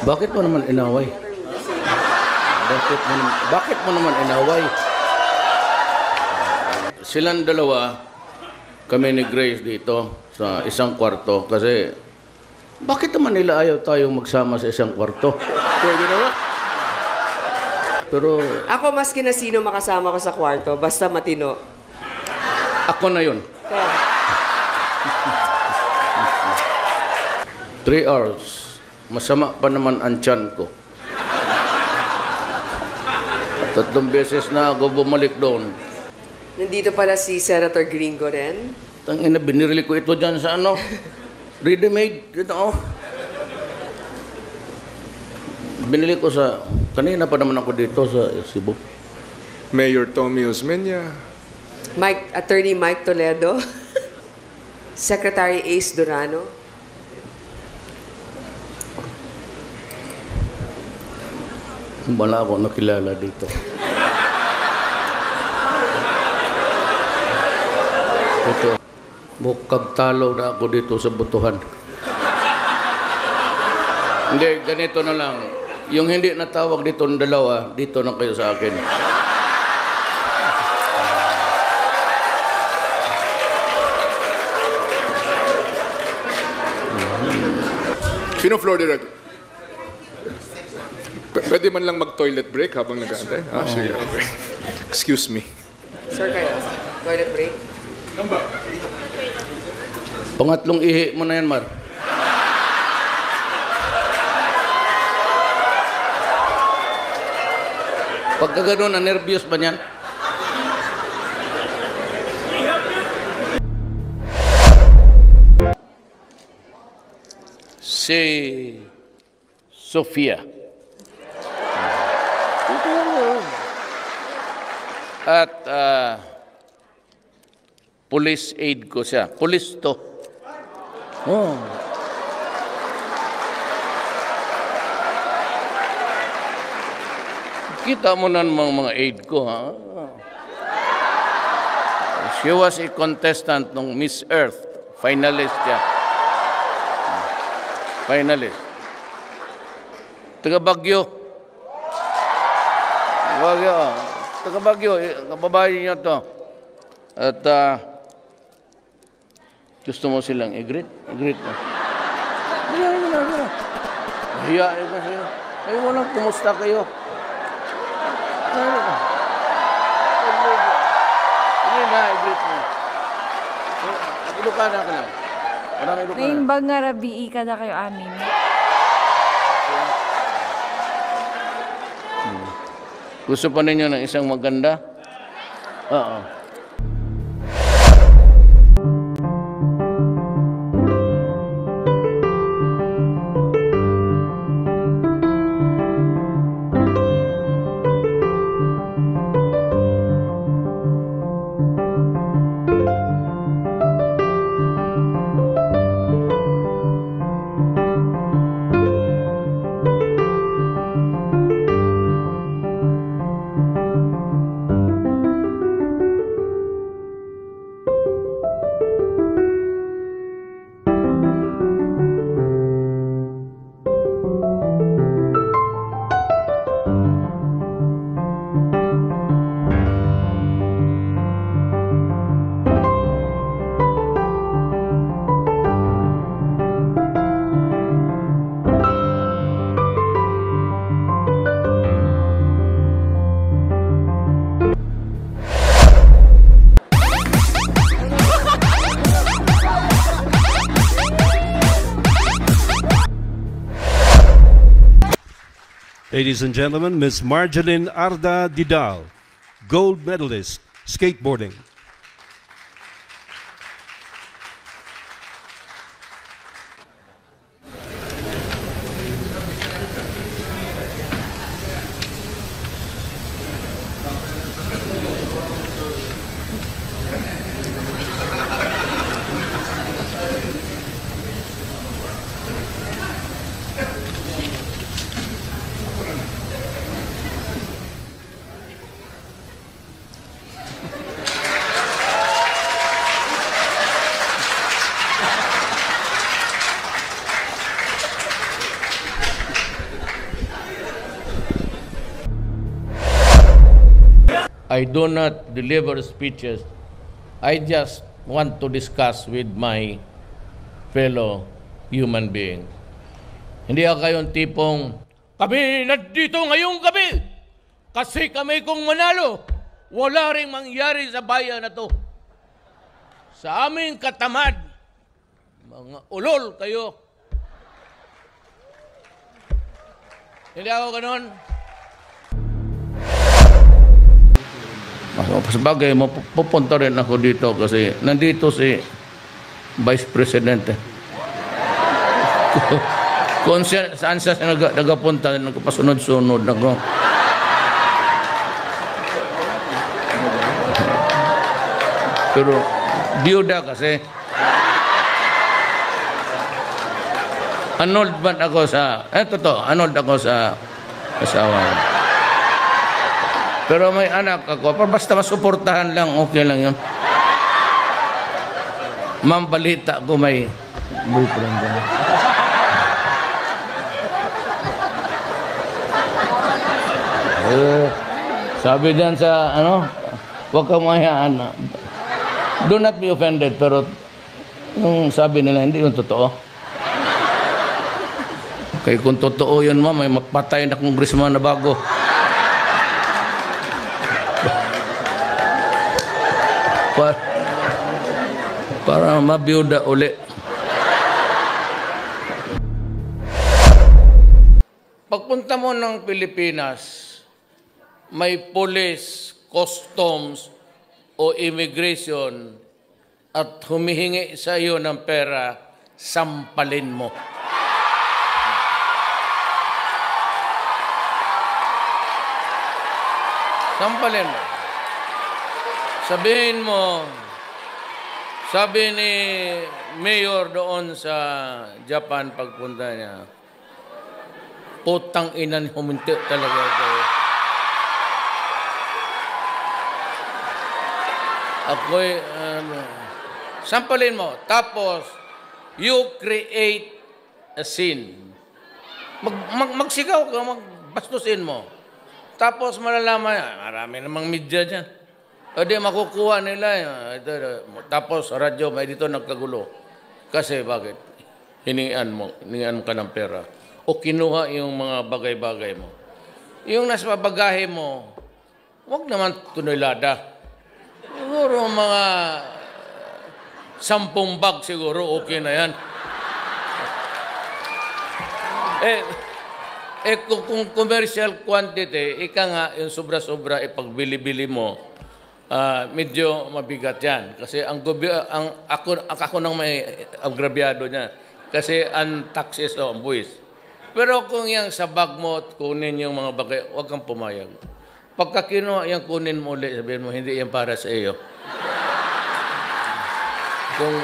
Bakit mo naman inaway? Bakit mo naman inaway? Silang dalawa, kami ni Grace dito sa isang kwarto kasi bakit naman nila ayaw tayong magsama sa isang kwarto? Pwede naman. Pero Ako, maski na sino makasama ko sa kwarto, basta matino. ako na yun. Kaya, 3 hours. Masama pa naman ang tiyan ko. 3 beses na ako bumalik doon. nandito pala si Senator Gringo rin. Tangina, binirili ko ito dyan sa ano. Ready-made. Ito, oh. Binili ko sa... Kanina pa naman ako dito sa Cebu. Mayor Tommy Osmeña, Attorney Mike Toledo. Secretary Ace Durano. Wala ako nakilala dito. Ito. Mukhang talo na ako dito sa butuhan. Hindi, ganito na lang. Yung hindi natawag dito ng dalawa, dito na kayo sa akin. Sino floor director? Pwede man lang mag-toilet break habang nag-aantay? Ah, sige, okay. Excuse me. Sir, kayo. Toilet break. Pangatlong ihi mo na yan, Mar. Pagka gano'n, na-nervyos ba niyan? Si Sofia. At police aid ko siya. Police to. Oh. Kita mo na mga aid ko, ha? She was a contestant ng Miss Earth. Finalist siya. Finalist. Taga Baguio. Baguio. Taga Baguio. Kababae niya to. At gusto mo silang i-greet? I-greet mo. Hiya ka siya. Ay, walang kumusta kayo? Hindi na, i-greet mo. Ilocana ka lang. Marami Ilocana. Naimbag nga rabii ka na kayo amin. Gusto pa ninyo ng isang maganda? Oo. Ladies and gentlemen, Ms. Marjeline Arda Didal, gold medalist, skateboarding. I do not deliver speeches. I just want to discuss with my fellow human beings. Hindi ako kayong tipong, kami nandito ngayong gabi kasi kami kung manalo, wala ring mangyari sa bayan na to. Sa aming katamad, mga ulol kayo. Hindi ako ganon. Sabagay, pupunta rin ako dito kasi nandito si Vice President. Kung saan siya nagapunta, nagpasunod-sunod ako. Pero, biyuda kasi. Annulled man ako sa, annulled ako sa asawa. Pero may anak ako, basta masuportahan lang, okay lang yun. Ma'am, balita ko may boyfriend ka. Sabi diyan sa, huwag kang mahayaan. Do not be offended, pero yung sabi nila, hindi yung totoo. Kaya kung totoo yun, ma'am, may magpatay na congressman na bago. Para mabiyuda uli. Pagpunta mo ng Pilipinas, may police, customs, o immigration at humihingi sa iyo ng pera, sampalin mo. Sampalin mo. Sabihin mo, sabi ni Mayor doon sa Japan pagpunta niya, putang inan, huminti talaga kayo. Ako'y, sampalin mo. Tapos, you create a scene. Magsigaw ka, magbastusin mo. Tapos malalaman, marami namang media dyan. O di makukuha nila. Tapos radyo, may dito nagkagulo. Kasi bakit? Hiningian mo ka ng pera. O kinuha yung mga bagay-bagay mo. Yung nasa bagahe mo, huwag naman tunilada. Siguro mga 10 bag siguro, okay na yan. Kung commercial quantity, ika nga, yung sobra-sobra, ipagbili-bili mo, medyo mabigat yan. Kasi ako nang may agrabyado niya. Kasi ang taxes o ang buwis. Pero kung yung sa bag mo, kunin yung mga bagay, huwag kang pumayag. Pagka kinuha yung kunin mo ulit, sabihin mo, hindi yan para sa iyo. Kung